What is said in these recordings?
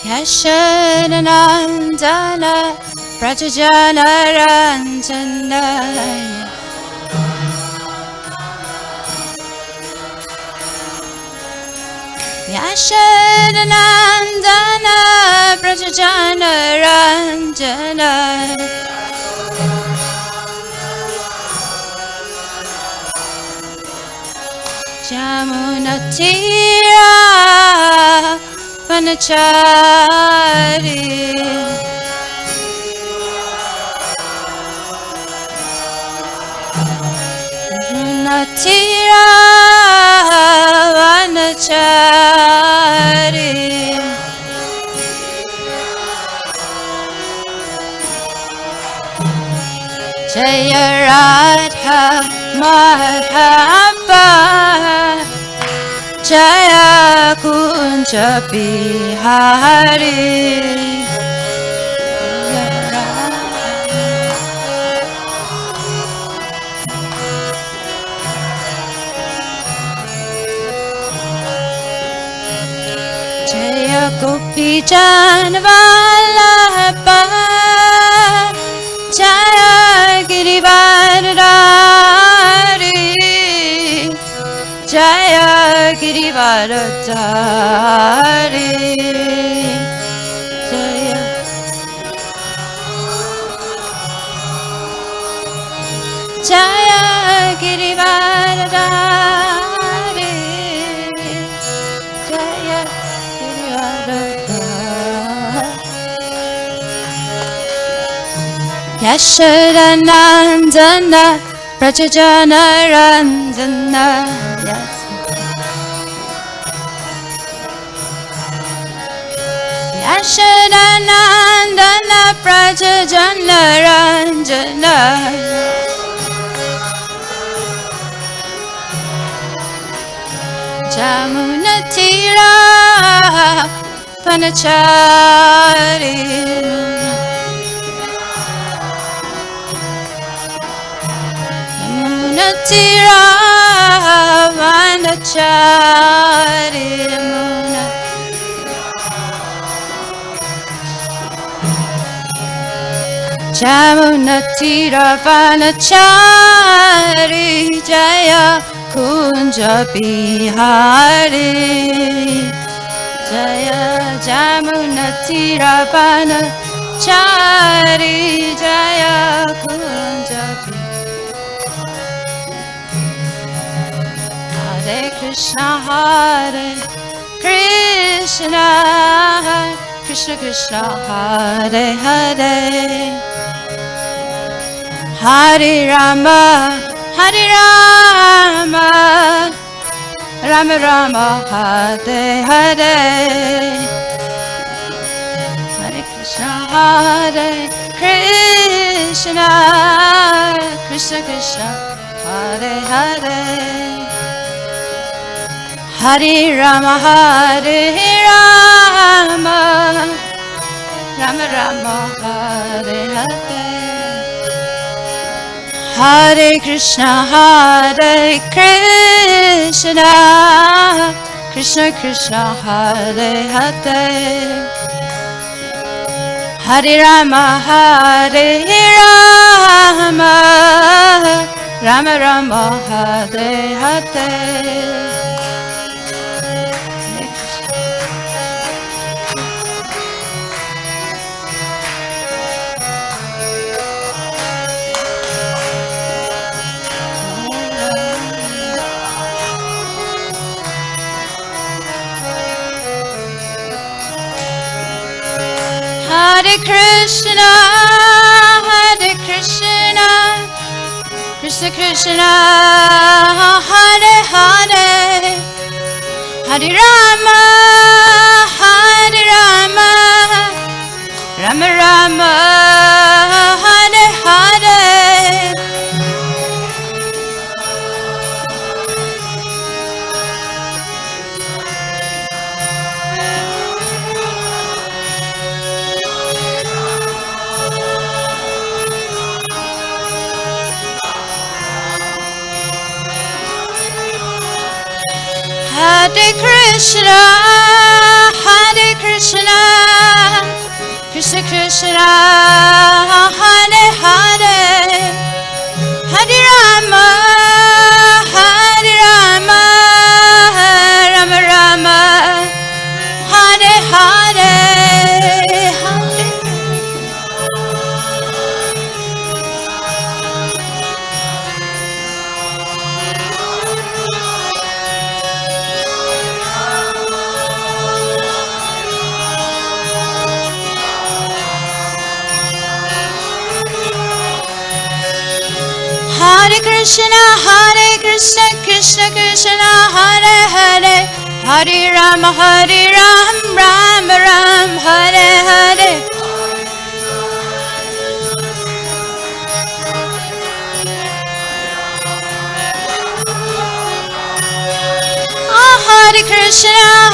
Yashadanandana Prajajanaranjana Yashadanandana Prajajanaranjana Jamunatira Vanachari Jamunatira Vanachari Jaya Radha Madhava Jaya Kunja Bihari Jaya Gopi Janvalabha Jaya Girivardhari Jaya Girivardhari Jaya Jaya Girivardhari Jaya Girivardhari Yashadanandana Prajajanaranjana Yashadanandana Prajajanaranjana Jamunatira Vanachari Jamunatira Vanachari Jamunatira Vanachari Jaya Kunja Bihari Jaya Jamunatira Vanachari Jaya Kunja Bihari Hare Krishna Hare Krishna Krishna Krishna Hare Hare Hare Rama Hare Rama Rama Rama Hare Hare Hare Krishna Hare Krishna Krishna Krishna Hare Hare Hare Rama Hare Rama Rama Rama Hare Hare Hare Krishna Hare Krishna Krishna Krishna Hare Hare Hare Rama Hare Rama Rama Rama Hare Hare Hare Krishna, Hare Krishna, Krishna Krishna, Hare Hare, Hare Rama, Hare Rama, Rama Rama, Hare Hare. Hare Krishna, Hare Krishna, Krishna, Hare Hare, Hare Rama, Hare Rama, Rama Rama, Hare Hare, Hare. Hare Krishna, Krishna Krishna, Hare Hare, Hare Rama, Rama Rama, Hare Hare.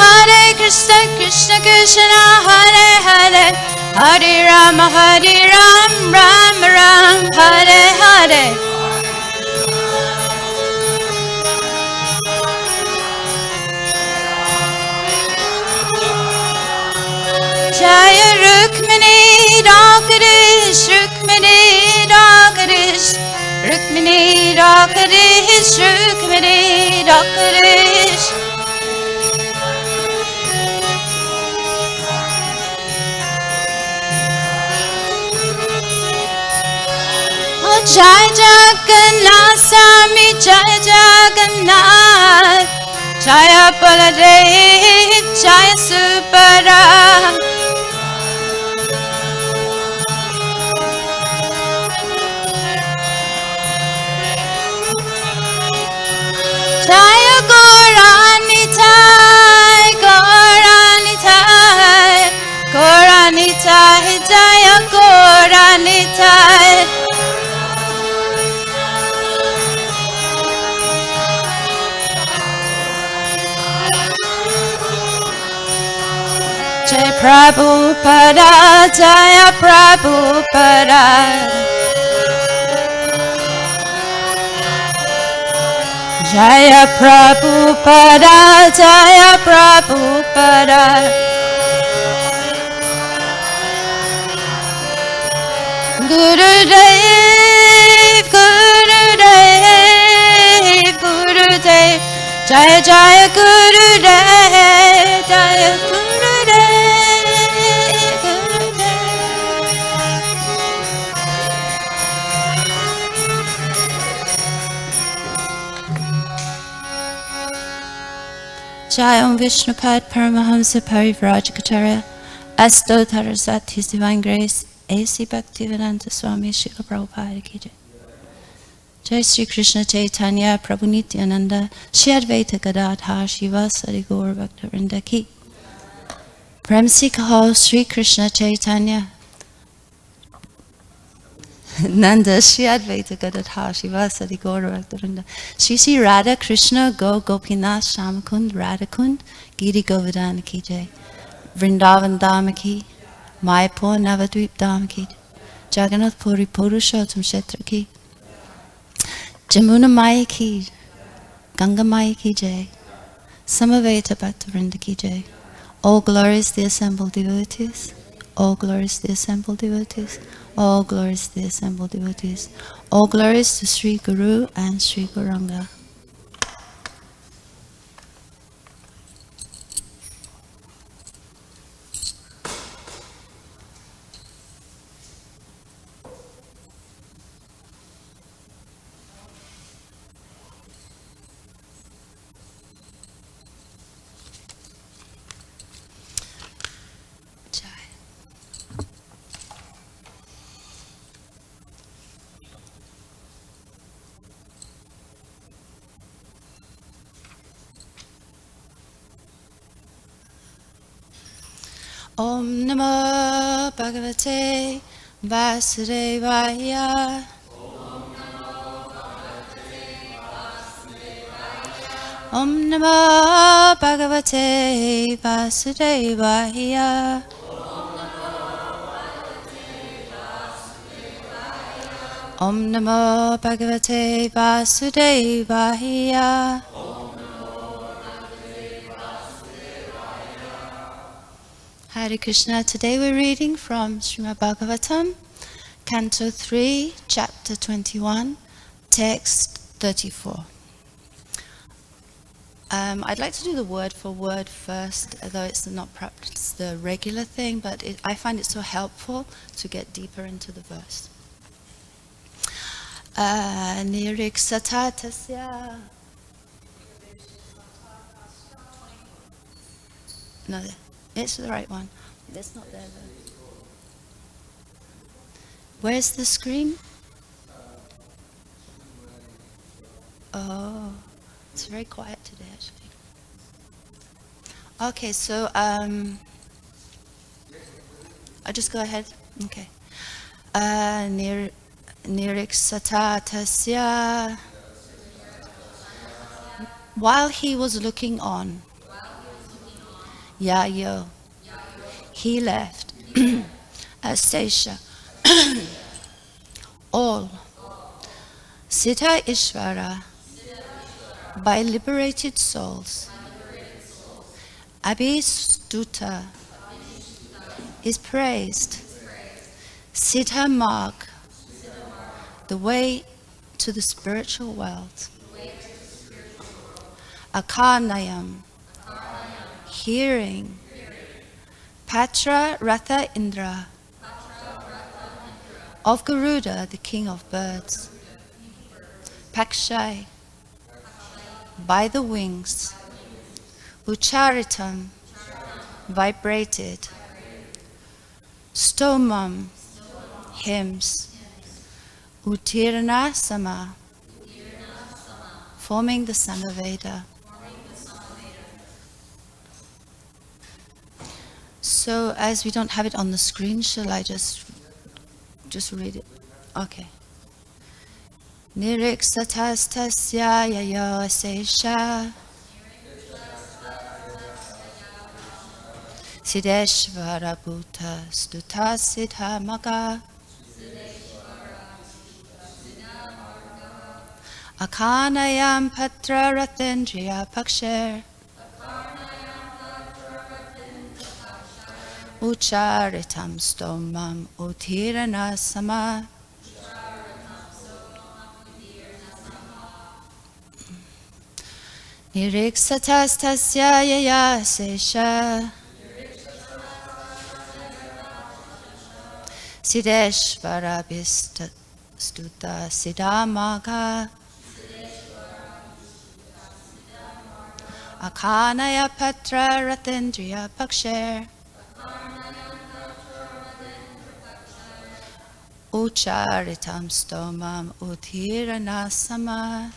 Hare Krishna, Krishna Krishna, Hare Hare, Hare Rama, Rama Rama, Hare Hare. Jaya Rukmini Rakarish, Rukmini Rakarish, Rukmini Rakarish, Rukmini Rakarish. Jai Jagannath Swami, Jai Jagannath, Jaya Baladev, Jaya Subhadra. Jaya Gauranitai, Gauranitai, Gauranitai, Jaya Gauranitai. Jai Prabhupada, Jaya Prabhupada. Jaya Prabhupada, Jaya Prabhupada. Gurudev, Gurudev, Gurudev, Jaya Jaya Gurudev, Jaya Gurudev, Gurudev. Jai Om Vishnupad Paramahamsa Parivrajacharya Astotara Sat His Divine Grace A.C. Bhaktivedanta Swami Srila Prabhupada Ki Jai. Jai Sri Krishna Chaitanya Prabhu Nityananda Shri Advaita Gadadhar Shivasari Gaur Bhaktivinoda Ki. Prem Se Kaho Sri Krishna Chaitanya Nanda Shri Advaita Gadadhar Shivasari Gaur Bhaktivinoda. Shri Sri Radha Krishna Go Gopinath Shamakund Radhakund Giri Govardhana Ki Jai. Vrindavan Dham Ki, Mayapur Navadvip Dham Ki, Jagannath Puri Purushottam Kshetra Ki, Jamuna Maya Ki, Ganga Maya Ki Jai, Samaveta Bhaktavrinda Ki Jai. All glories the assembled devotees, all glories the assembled devotees, all glories the assembled devotees, all glories to Sri Guru and Sri Gauranga. Om Namo Bhagavate Vasudevaya. Om Namo Bhagavate Vasudevaya. Om Namo Bhagavate Vasudevaya. Hare Krishna. Today we're reading from Srimad Bhagavatam, Canto 3, Chapter 21, Text 34. I'd like to do the word for word first, although it's not perhaps the regular thing, but I find it so helpful to get deeper into the verse. Niriksatasya. No, it's the right one. It's not there though. Where's the screen? Oh, it's very quiet today actually. Okay, so I just go ahead. Okay. Niriksatasya. While he was looking on, Yayo, he left Asesha, all Siddha Ishvara, by liberated souls. Abhistuta is praised. Siddha Marg, the way to the spiritual world. Akarnayam, hearing. Patra Ratha Indra, of Garuda, the king of birds. Pakshai, by the wings. Ucharitam, vibrated. Stomam, hymns. Utirna Sama, forming the Samaveda. So as we don't have it on the screen, shall I just read it? Okay. Niriksatastasya yayo asesha Siddheshvara bhuta stuta siddha maga Akanayam patra rathendriya paksher Ucharitam stomam utirana sama. Niriksatastasya yaya sesha Siddheshvara stuta siddhamaga Akanaya patra rathendriya paksher Ucharitam stomam utirana sama.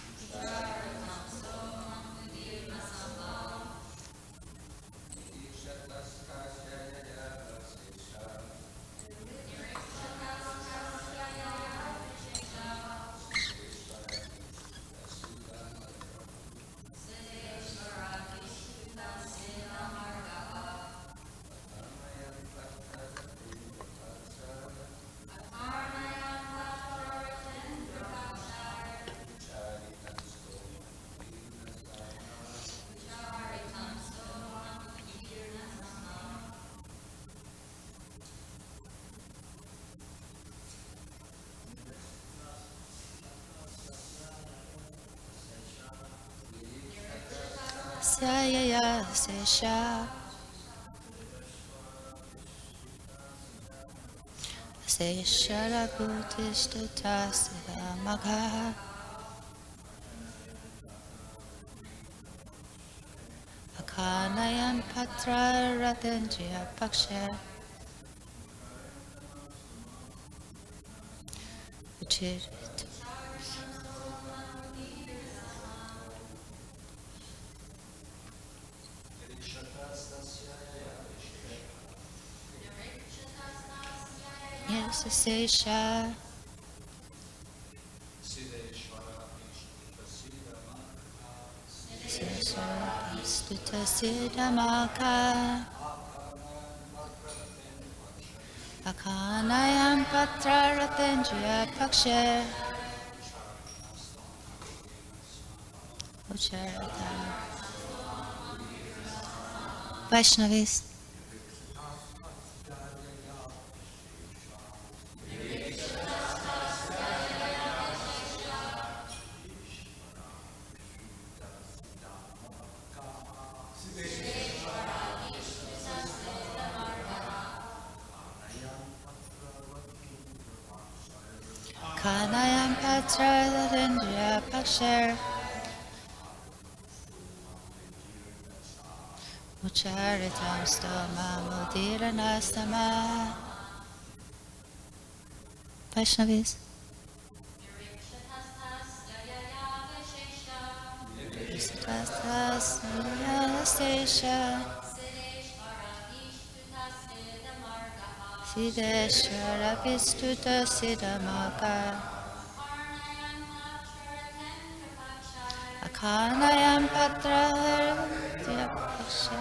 Sayaya sesha Seshara bhutistata siddha magha Akanayam patra rathendriya paksha Uchirit. Yes, Sesha Stuta Siddhamaka Akanayam Patra Rathendriya Pakshe Vaishnavis. Akanayam Patra Indriya Pasher Ucharitam Stoma Mudiranastama. Vaishnavis. Tastas Anastasha Sideshwara Vistuta Siddhamaka Akanayam Patra Dyapaksha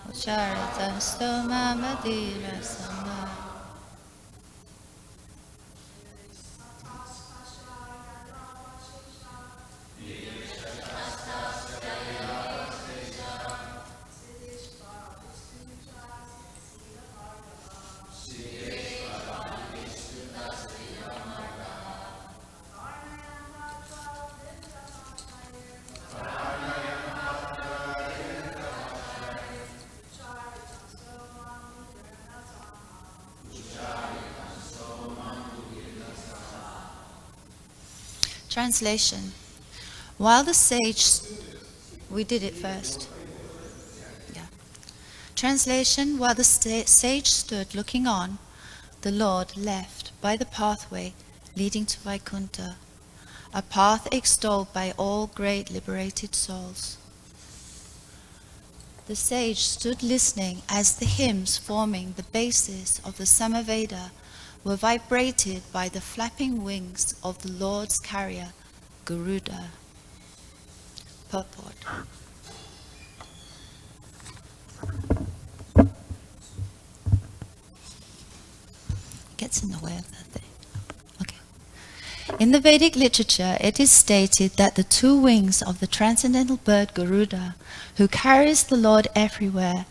Ucharitam Stoma Madira Sama. Translation. While the sage... We did it first. Yeah. Translation. While the sage stood looking on, the Lord left by the pathway leading to Vaikuntha, a path extolled by all great liberated souls. The sage stood listening as the hymns forming the basis of the Samaveda were vibrated by the flapping wings of the Lord's carrier, Garuda. Purport. Gets in the way of that thing. Okay. In the Vedic literature, it is stated that the two wings of the transcendental bird Garuda, who carries the Lord everywhere,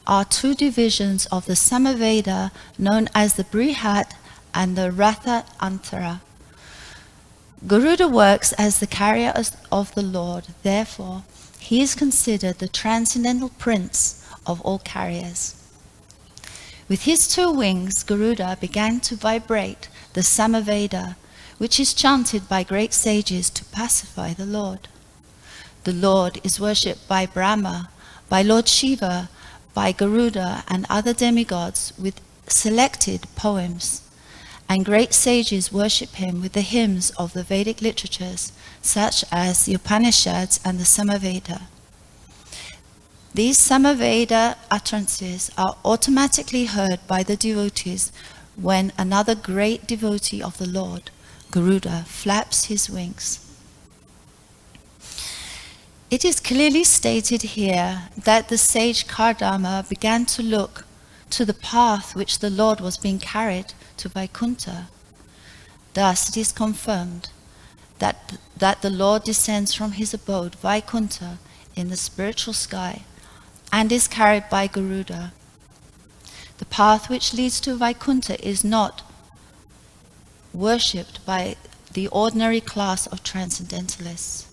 are two divisions of the Samaveda known as the Brihat and the Ratha Antara. Garuda works as the carrier of the Lord, therefore, he is considered the transcendental prince of all carriers. With his two wings, Garuda began to vibrate the Samaveda, which is chanted by great sages to pacify the Lord. The Lord is worshipped by Brahma, by Lord Shiva, by Garuda and other demigods with selected poems. And great sages worship him with the hymns of the Vedic literatures, such as the Upanishads and the Samaveda. These Samaveda utterances are automatically heard by the devotees when another great devotee of the Lord, Garuda, flaps his wings. It is clearly stated here that the sage Kardama began to look to the path which the Lord was being carried to Vaikuntha. Thus it is confirmed that the Lord descends from his abode, Vaikuntha, in the spiritual sky, and is carried by Garuda. The path which leads to Vaikuntha is not worshipped by the ordinary class of transcendentalists.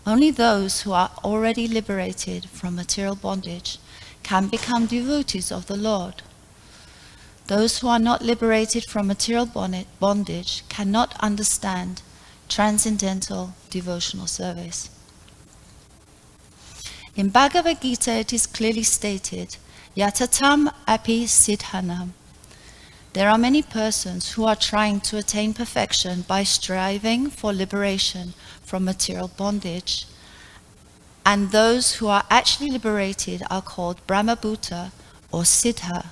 Only those who are already liberated from material bondage can become devotees of the Lord. Those who are not liberated from material bondage cannot understand transcendental devotional service. In Bhagavad Gita it is clearly stated, Yatatam api siddhanam. There are many persons who are trying to attain perfection by striving for liberation from material bondage, and those who are actually liberated are called Brahmabhuta or Siddha.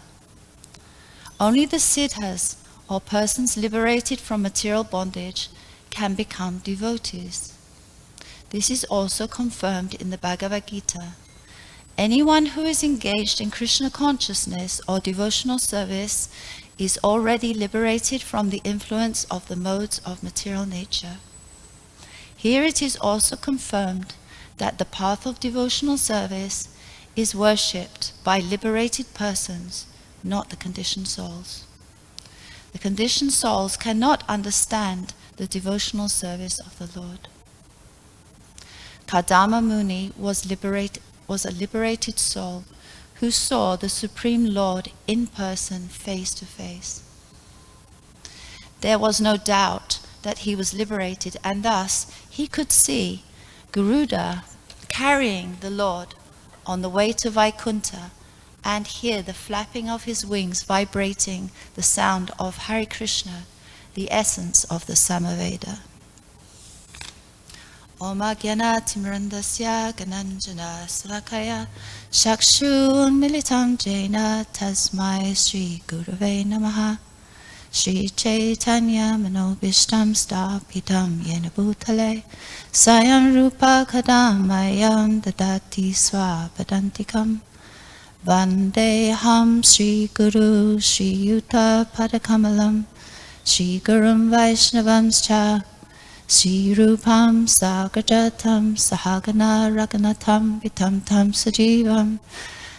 Only the Siddhas, or persons liberated from material bondage, can become devotees. This is also confirmed in the Bhagavad Gita. Anyone who is engaged in Krishna consciousness or devotional service is already liberated from the influence of the modes of material nature. Here it is also confirmed that the path of devotional service is worshipped by liberated persons, not the conditioned souls. The conditioned souls cannot understand the devotional service of the Lord. Kardama Muni was a liberated soul who saw the Supreme Lord in person, face to face. There was no doubt that he was liberated, and thus he could see Garuda carrying the Lord on the way to Vaikuntha and hear the flapping of his wings vibrating the sound of Hare Krishna, the essence of the Samaveda. Om Agyana Timrandasya Gananjana Salakaya Shakshun Militam Jena Tasmai Sri Gurave Namaha Shri Chaitanya Manobishtam Stapitam Yena Bhutale Sayam Rupa Kadamayam Dadati Swapadantikam Vandeham Sri Guru Sri Yuta Padakamalam Sri Gurum Vaishnavamscha Sri Rupam Sagrajatam Sahagana Raganatam Vitam Tam Sajivam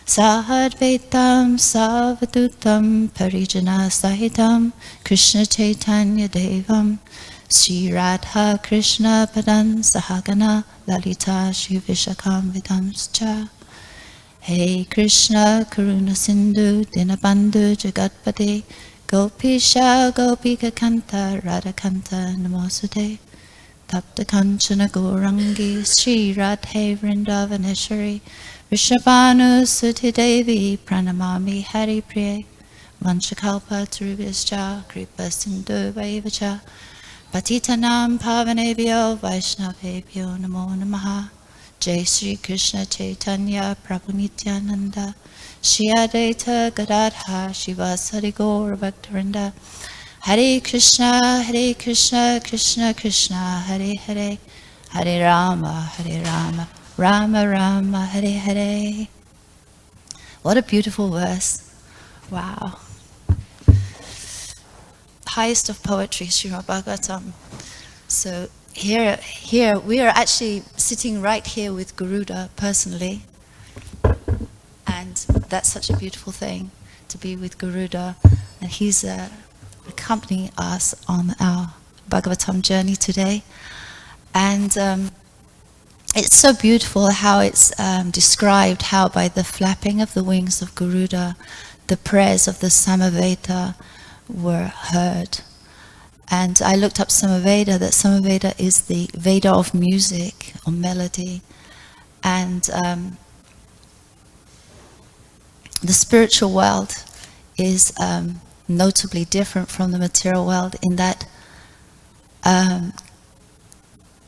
Sahadvaitam Savadutam Parijana Sahitam Krishna Chaitanya Devam Sri Radha Krishna Padan Sahagana Lalita Shri Vishakam Vidamscha Hey Krishna Karuna Sindhu Dinabandhu Jagatpate Gopisha Gopika Kanta Radhakanta Namosute Tapta Kanchana Gourangi Sri Radhe Vrindavaneshwari Rishabhanu Suti Devi Pranamami Hari Priye Vanchakalpa Tarubhyascha Kripa Sindhu Vaivacha Patitanam Pavanebhyo Vaishnavebhyo Namo Namaha Jai Sri Krishna Chaitanya Prabhu Nityananda Shri Advaita Gadadhar Shivasari Gaura Bhaktivinoda Hare Krishna, Krishna Krishna, Hare Hare, Hare Rama, Rama Rama, Hare Hare. What a beautiful verse. Wow. Highest of poetry, Srimad Bhagavatam. So here we are actually sitting right here with Garuda personally. And that's such a beautiful thing, to be with Garuda. And he's accompanying us on our Bhagavatam journey today. And it's so beautiful how it's described how by the flapping of the wings of Garuda, the prayers of the Samaveda were heard. And I looked up Samaveda, that Samaveda is the Veda of music or melody. And the spiritual world is notably different from the material world in that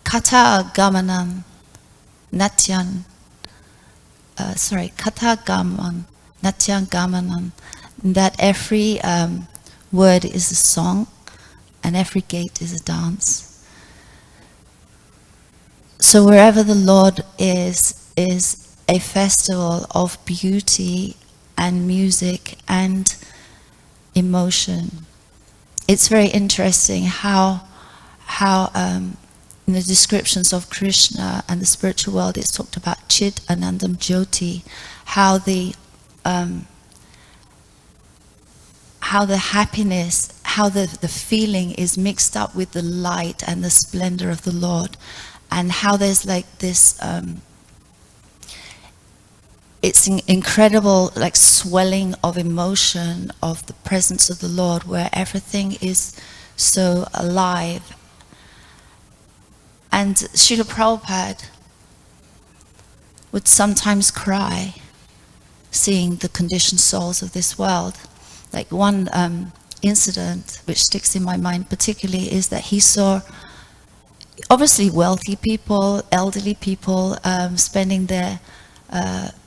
kata gamanam natyan kata gaman natyan gamanam, that every word is a song and every gait is a dance. So wherever the Lord is a festival of beauty and music and emotion. It's very interesting how in the descriptions of Krishna and the spiritual world it's talked about Chit Anandam Jyoti, how the happiness, how the feeling is mixed up with the light and the splendor of the Lord, and how there's like this it's incredible like swelling of emotion of the presence of the Lord, where everything is so alive. And Srila Prabhupada would sometimes cry seeing the conditioned souls of this world. Like one incident which sticks in my mind particularly is that he saw obviously wealthy people, elderly people spending their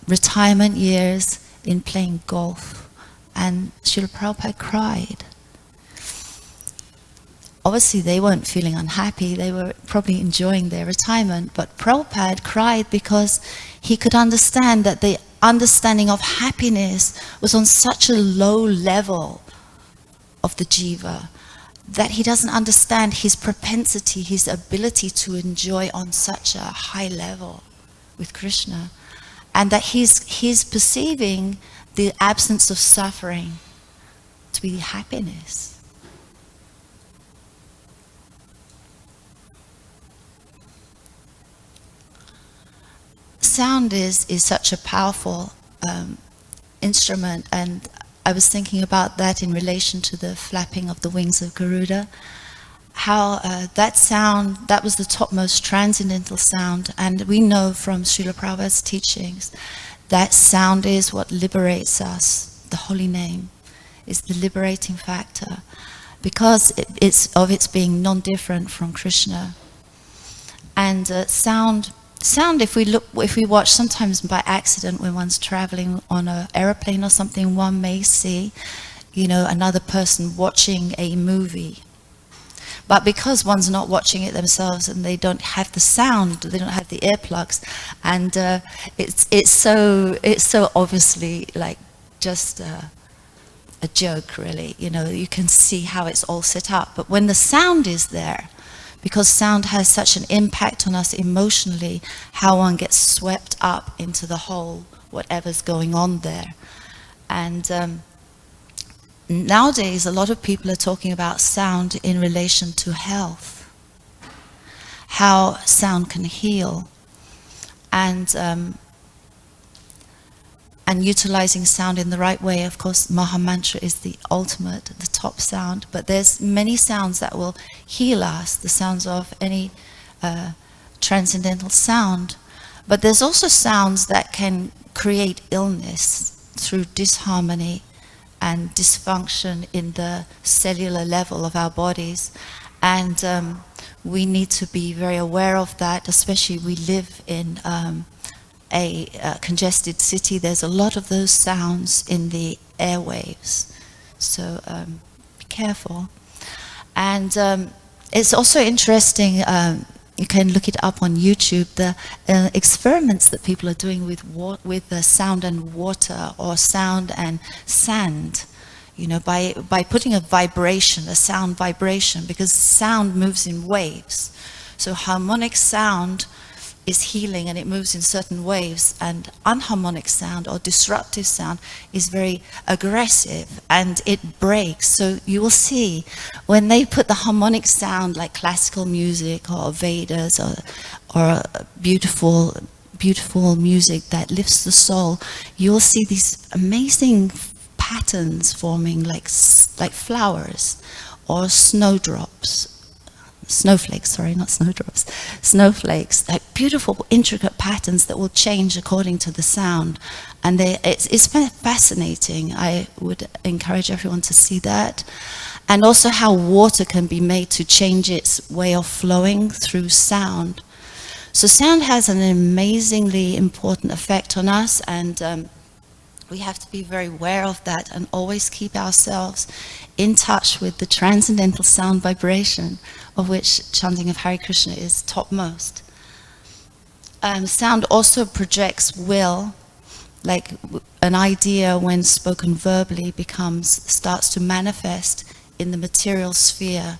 retirement years in playing golf, and Srila Prabhupada cried. Obviously they weren't feeling unhappy, they were probably enjoying their retirement, but Prabhupada cried because he could understand that the understanding of happiness was on such a low level of the jiva that he doesn't understand his propensity, his ability to enjoy on such a high level with Krishna. And that he's perceiving the absence of suffering to be happiness. Sound is such a powerful instrument, and I was thinking about that in relation to the flapping of the wings of Garuda, how that sound, that was the topmost transcendental sound, and we know from Srila Prabhupada's teachings that sound is what liberates us. The holy name is the liberating factor, because it's being non-different from Krishna. And sound, if we watch, sometimes by accident when one's traveling on an aeroplane or something, one may see, you know, another person watching a movie. But because one's not watching it themselves and they don't have the sound, they don't have the earplugs, and it's so obviously like just a joke, really. You know, you can see how it's all set up. But when the sound is there, because sound has such an impact on us emotionally, how one gets swept up into the whole, whatever's going on there. And nowadays, a lot of people are talking about sound in relation to health, how sound can heal, and utilizing sound in the right way. Of course, Maha Mantra is the ultimate, the top sound, but there's many sounds that will heal us, the sounds of any transcendental sound. But there's also sounds that can create illness through disharmony and dysfunction in the cellular level of our bodies. And we need to be very aware of that, especially we live in a congested city. There's a lot of those sounds in the airwaves, so be careful. And it's also interesting, you can look it up on YouTube, the experiments that people are doing with sound and water, or sound and sand, you know, by putting a vibration, a sound vibration, because sound moves in waves. So harmonic sound is healing and it moves in certain waves, and unharmonic sound or disruptive sound is very aggressive and it breaks. So you will see when they put the harmonic sound, like classical music or Vedas or beautiful music that lifts the soul, you will see these amazing patterns forming, like flowers or snowdrops. Snowflakes, sorry, not snowdrops. Snowflakes, like beautiful, intricate patterns that will change according to the sound. And it's fascinating. I would encourage everyone to see that. And also how water can be made to change its way of flowing through sound. So sound has an amazingly important effect on us, and we have to be very aware of that and always keep ourselves in touch with the transcendental sound vibration, of which chanting of Hare Krishna is topmost. Sound also projects will, like an idea when spoken verbally starts to manifest in the material sphere,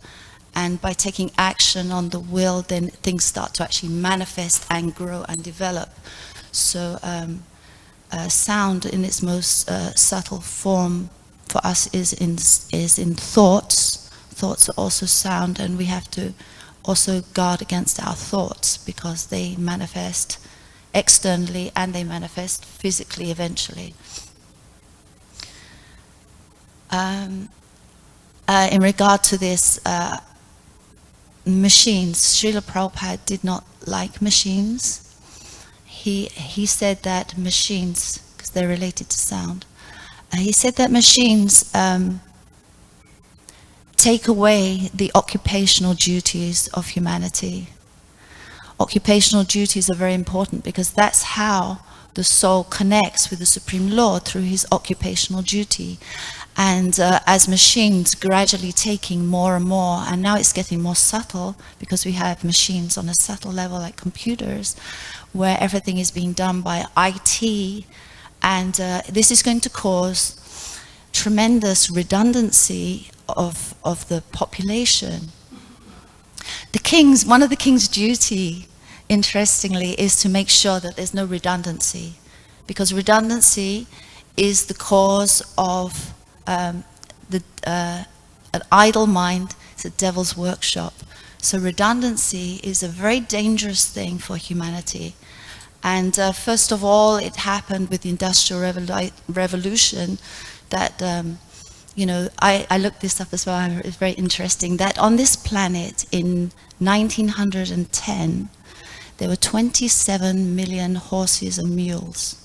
and by taking action on the will, then things start to actually manifest and grow and develop. So sound in its most subtle form for us is in thoughts. Thoughts are also sound, and we have to also guard against our thoughts, because they manifest externally and they manifest physically eventually. In regard to this, machines, Srila Prabhupada did not like machines. He said that machines, because they're related to sound, he said that machines take away the occupational duties of humanity. Occupational duties are very important, because that's how the soul connects with the Supreme Lord, through his occupational duty. And as machines gradually taking more and more, and now it's getting more subtle, because we have machines on a subtle level like computers, where everything is being done by IT, and this is going to cause tremendous redundancy of the population. One of the king's duty, interestingly, is to make sure that there's no redundancy, because redundancy is the cause of an idle mind. It's a devil's workshop. So redundancy is a very dangerous thing for humanity. And first of all, it happened with the Industrial Revolution that, you know, I looked this up as well, it's very interesting, that on this planet in 1910, there were 27 million horses and mules.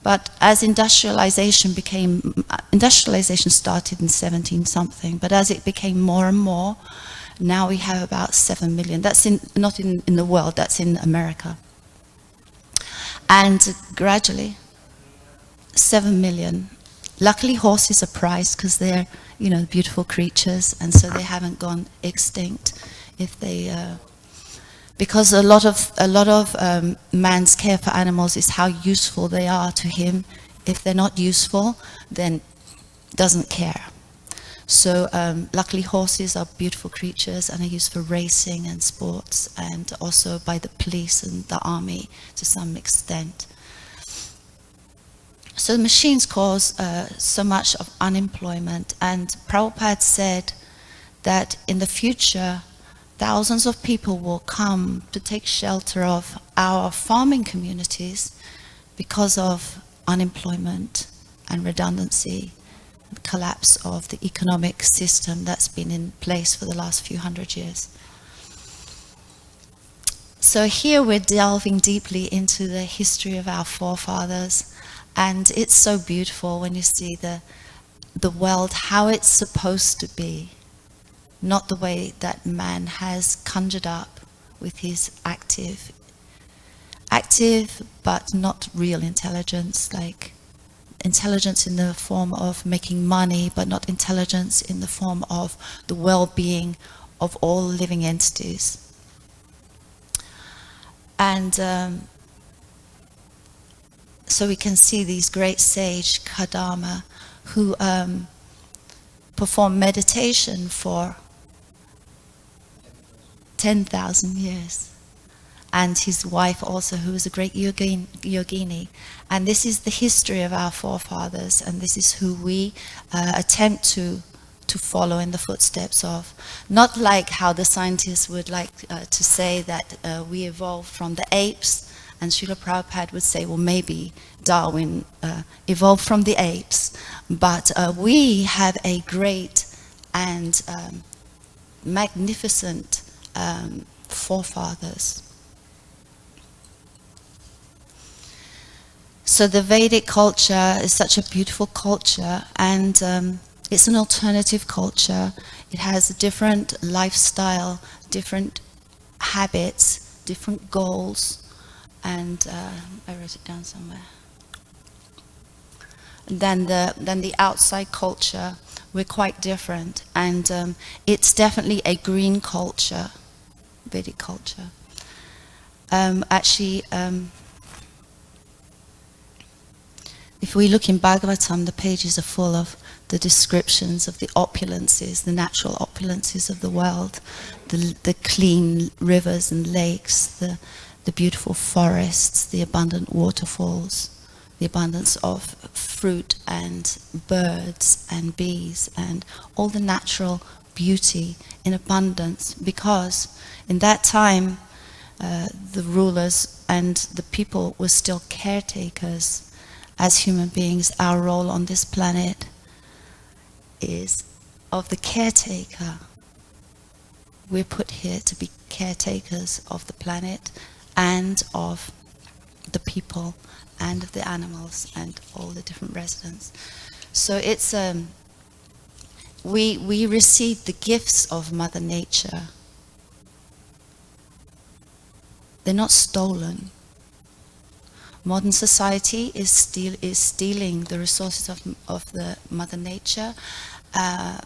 But as industrialization started in 17 something, but as it became more and more, now we have about 7 million. That's not in the world, that's in America. And gradually, 7 million. Luckily, horses are prized because they're, you know, beautiful creatures, and so they haven't gone extinct. If they, because a lot of man's care for animals is how useful they are to him. If they're not useful, then doesn't care. So luckily, horses are beautiful creatures and are used for racing and sports, and also by the police and the army to some extent. So the machines cause so much of unemployment, and Prabhupada said that in the future, thousands of people will come to take shelter of our farming communities because of unemployment and redundancy, the collapse of the economic system that's been in place for the last few hundred years. So here we're delving deeply into the history of our forefathers. And it's so beautiful when you see the world, how it's supposed to be, not the way that man has conjured up with his active but not real intelligence, like intelligence in the form of making money, but not intelligence in the form of the well-being of all living entities. And so we can see these great sage Kadama who performed meditation for 10,000 years, and his wife also, who was a great yogini. And this is the history of our forefathers, and this is who we attempt to follow in the footsteps of. Not like how the scientists would like to say that we evolved from the apes. And Srila Prabhupada would say, well, maybe Darwin evolved from the apes, but we have a great and magnificent forefathers. So the Vedic culture is such a beautiful culture, and it's an alternative culture. It has a different lifestyle, different habits, different goals. And I wrote it down somewhere. Then the outside culture, we're quite different, and it's definitely a green culture, Vedic culture. If we look in Bhagavatam, the pages are full of the descriptions of the opulences, the natural opulences of the world, the clean rivers and lakes, the beautiful forests, the abundant waterfalls, the abundance of fruit and birds and bees, and all the natural beauty in abundance, because in that time the rulers and the people were still caretakers. As human beings, our role on this planet is of the caretaker. We're put here to be caretakers of the planet and of the people and of the animals and all the different residents. So it's we receive the gifts of Mother Nature. They're not stolen. Modern society is stealing the resources of the Mother Nature,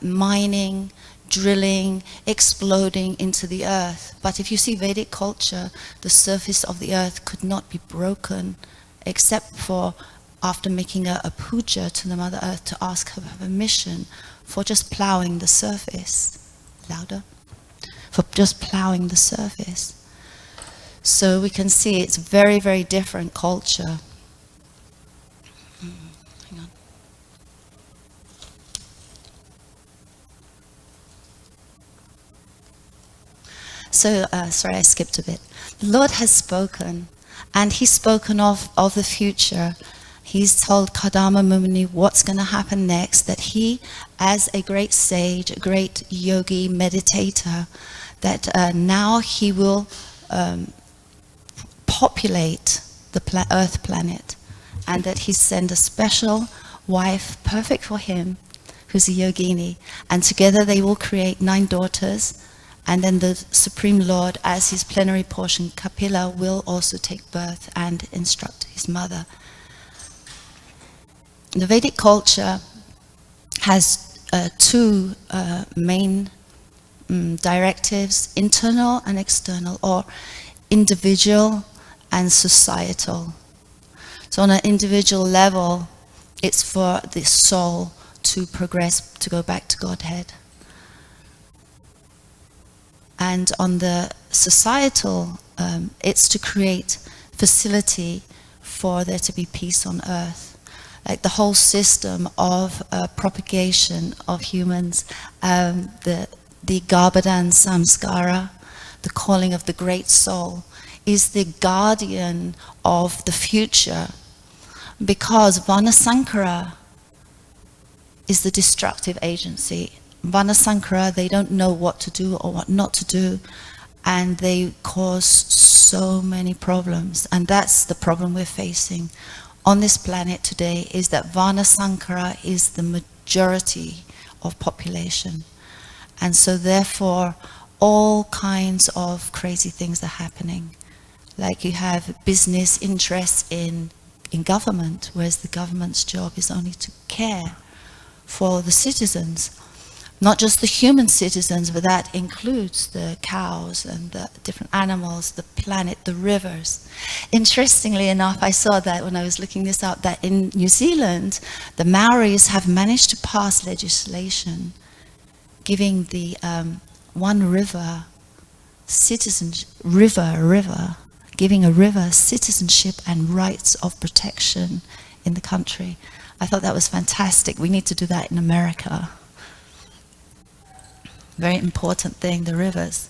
mining, drilling, exploding into the earth. But if you see Vedic culture, the surface of the earth could not be broken except for after making a puja to the Mother Earth to ask her permission for just plowing the surface. Louder. For just plowing the surface. So we can see it's very, very different culture. Hang on. So, sorry, I skipped a bit. The Lord has spoken And he's spoken of the future. He's told Kadama Muni what's going to happen next, that he, as a great sage, a great yogi meditator, that now he will populate the Earth planet, and that he sent a special wife, perfect for him, who's a yogini, and together they will create 9 daughters, and then the Supreme Lord, as his plenary portion, Kapila, will also take birth and instruct his mother. The Vedic culture has 2 main directives, internal and external, or individual and societal. So on an individual level, it's for the soul to progress, to go back to Godhead. And on the societal, it's to create facility for there to be peace on earth. Like the whole system of propagation of humans, the Garbhadan Samskara, the calling of the great soul, is the guardian of the future, because Vanasankara is the destructive agency. Vanasankara, they don't know what to do or what not to do, and they cause so many problems. And that's the problem we're facing on this planet today, is that Vanasankara is the majority of population. And so therefore, all kinds of crazy things are happening. Like you have business interests in government, whereas the government's job is only to care for the citizens. Not just the human citizens, but that includes the cows and the different animals, the planet, the rivers. Interestingly enough, I saw that when I was looking this up, that in New Zealand, the Maoris have managed to pass legislation giving the one river giving a river citizenship and rights of protection in the country. I thought that was fantastic. We need to do that in America. Very important thing, the rivers.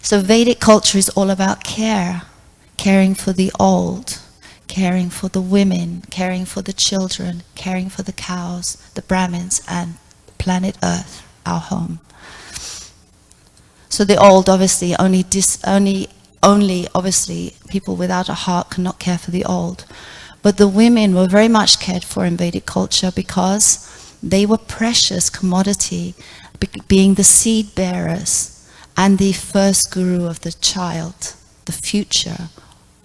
So Vedic culture is all about care, caring for the old, caring for the women, caring for the children, caring for the cows, the Brahmins, and planet Earth, our home. So the old, obviously, only obviously people without a heart cannot care for the old. But the women were very much cared for in Vedic culture because they were precious commodity, being the seed bearers and the first guru of the child, the future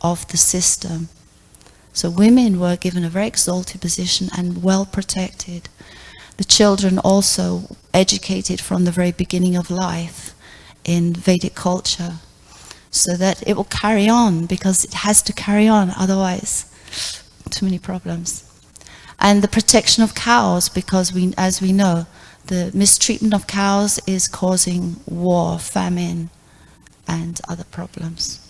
of the system. So women were given a very exalted position and well protected. The children also educated from the very beginning of life in Vedic culture, so that it will carry on, because it has to carry on, otherwise too many problems. And the protection of cows, because as we know, the mistreatment of cows is causing war, famine, and other problems.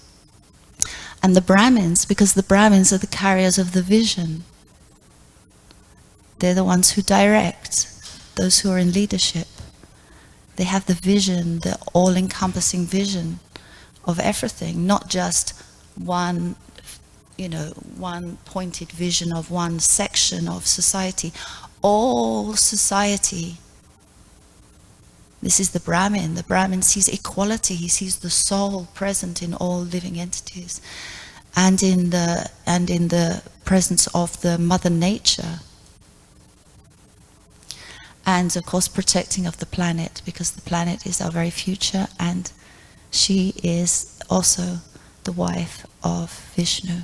And the Brahmins, because the Brahmins are the carriers of the vision. They're the ones who direct, those who are in leadership. They have the vision, the all-encompassing vision of everything, not just one, one pointed vision of one section of society. All society. This is the Brahmin. The Brahmin sees equality. He sees the soul present in all living entities, and in the presence of the Mother Nature. And of course, protecting of the planet, because the planet is our very future, and she is also the wife of Vishnu.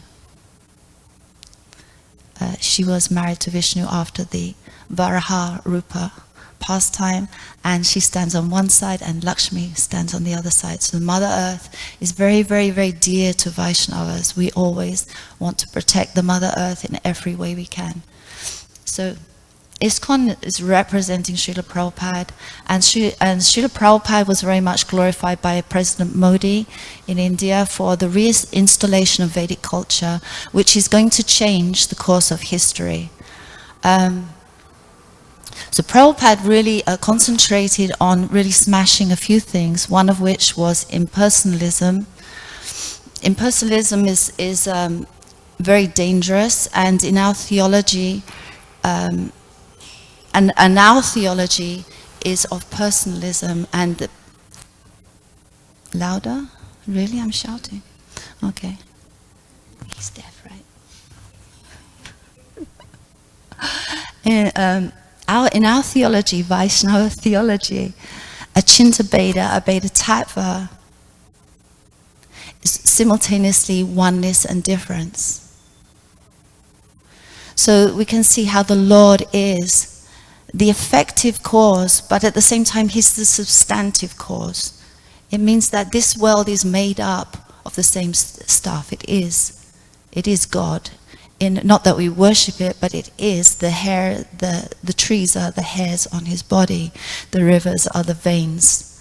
She was married to Vishnu after the Varaha Rupa pastime, and she stands on one side and Lakshmi stands on the other side. So the Mother Earth is very, very, very dear to Vaishnavas. We always want to protect the Mother Earth in every way we can. So ISKCON is representing Srila Prabhupada, and Srila Prabhupada was very much glorified by President Modi in India for the reinstallation of Vedic culture, which is going to change the course of history. So Prabhupada really concentrated on really smashing a few things, one of which was impersonalism, impersonalism is very dangerous, and in our theology, and our theology is of personalism and louder. Really, I'm shouting. Okay, he's deaf, right? In our theology, Vaishnava theology, Achinta Beda, a Beda Tattva, is simultaneously oneness and difference. So we can see how the Lord is the effective cause, but at the same time, He's the substantive cause. It means that this world is made up of the same stuff. It is God. Not that we worship it, but it is. The hair, the trees are the hairs on His body. The rivers are the veins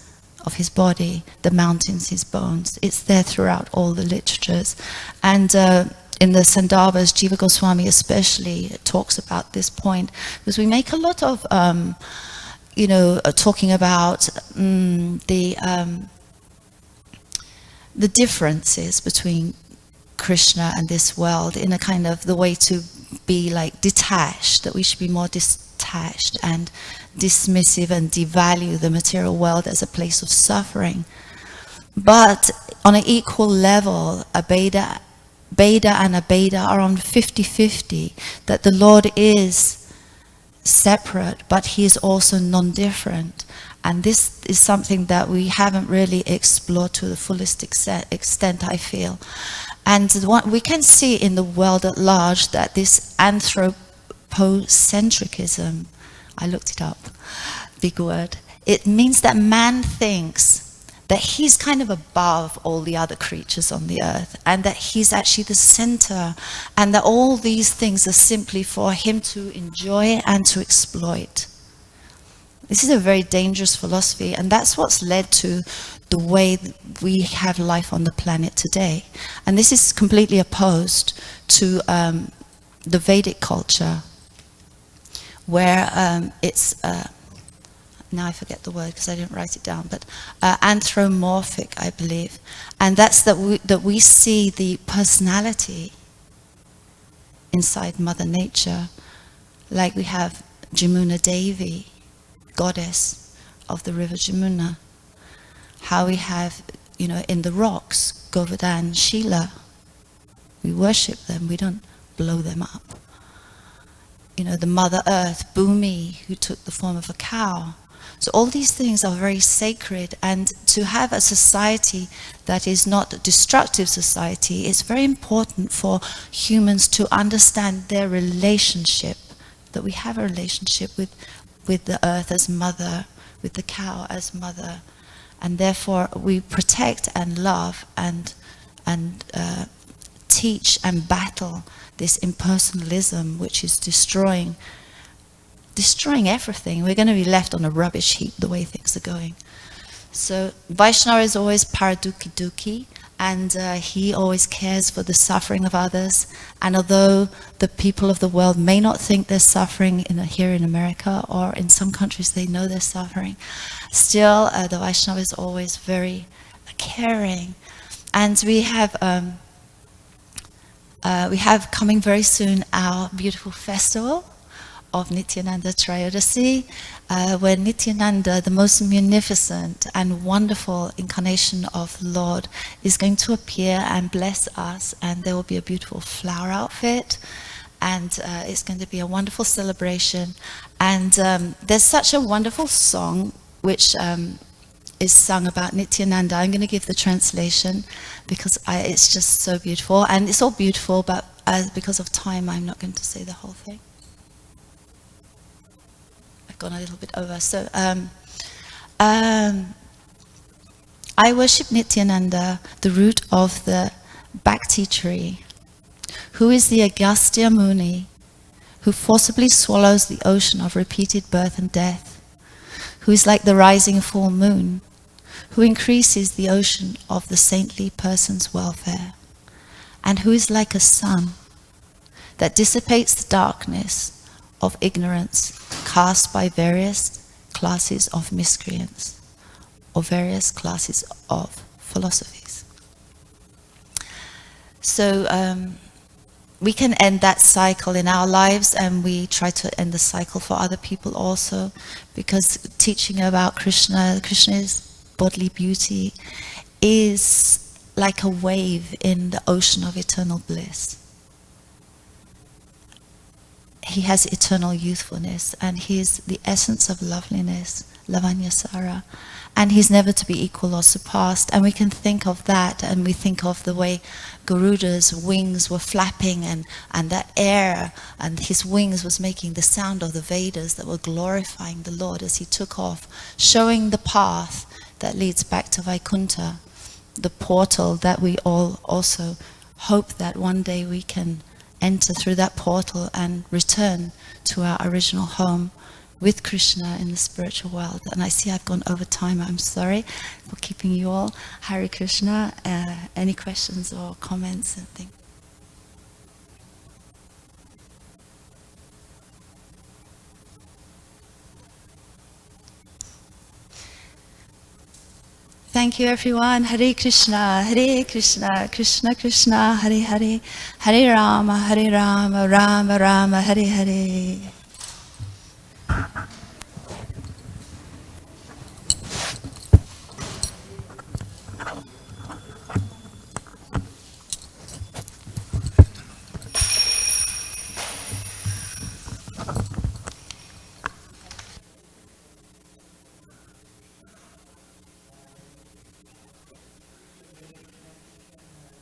of His body. The mountains, His bones. It's there throughout all the literatures. And in the Sandarbhas, Jiva Goswami especially talks about this point, because we make a lot of, talking about the differences between Krishna and this world, in a kind of the way to be like detached, that we should be more detached and dismissive and devalue the material world as a place of suffering. But on an equal level, Beda and Abeda are on 50-50, that the Lord is separate, but He is also non-different. And this is something that we haven't really explored to the fullest extent, I feel. And what we can see in the world at large, that this anthropocentrism, I looked it up, big word, it means that man thinks that he's kind of above all the other creatures on the earth, and that he's actually the center, and that all these things are simply for him to enjoy and to exploit. This is a very dangerous philosophy, and that's what's led to the way we have life on the planet today. And this is completely opposed to the Vedic culture, where it's now I forget the word because I didn't write it down, but anthropomorphic, I believe. And that's that we see the personality inside Mother Nature, like we have Jamuna Devi, goddess of the river Jamuna. How we have, in the rocks, Govardhan, Shila. We worship them, we don't blow them up. The Mother Earth, Bhumi, who took the form of a cow. So all these things are very sacred, and to have a society that is not a destructive society, it's very important for humans to understand their relationship, that we have a relationship with the earth as mother, with the cow as mother, and therefore we protect and love and teach and battle this impersonalism, which is destroying everything. We're going to be left on a rubbish heap the way things are going. So Vaishnava is always paradukhi dukhi, and he always cares for the suffering of others. And although the people of the world may not think they're suffering here in America, or in some countries they know they're suffering, still the Vaishnava is always very caring. And we have coming very soon our beautiful festival of Nityananda Trayodasi, where Nityananda, the most munificent and wonderful incarnation of the Lord, is going to appear and bless us, and there will be a beautiful flower outfit, and it's going to be a wonderful celebration. And there's such a wonderful song which is sung about Nityananda. I'm going to give the translation because it's just so beautiful, and it's all beautiful, but because of time I'm not going to say the whole thing. Gone a little bit over. So I worship Nityananda, the root of the Bhakti tree, who is the Agastya Muni, who forcibly swallows the ocean of repeated birth and death, who is like the rising full moon, who increases the ocean of the saintly person's welfare, and who is like a sun that dissipates the darkness of ignorance cast by various classes of miscreants or various classes of philosophies. So we can end that cycle in our lives, and we try to end the cycle for other people also, because teaching about Krishna's bodily beauty is like a wave in the ocean of eternal bliss. He has eternal youthfulness, and he is the essence of loveliness, Lavanyasara, and he's never to be equal or surpassed. And we can think of that, and we think of the way Garuda's wings were flapping, and that air, and his wings was making the sound of the Vedas that were glorifying the Lord as he took off, showing the path that leads back to Vaikuntha, the portal that we all also hope that one day we can enter through that portal and return to our original home with Krishna in the spiritual world. And I see I've gone over time. I'm sorry for keeping you all. Hare Krishna. Any questions or comments? Thank you, everyone. Hare Krishna, Krishna Krishna, Hare Hare, Hare Rama, Rama Rama, Hare Hare.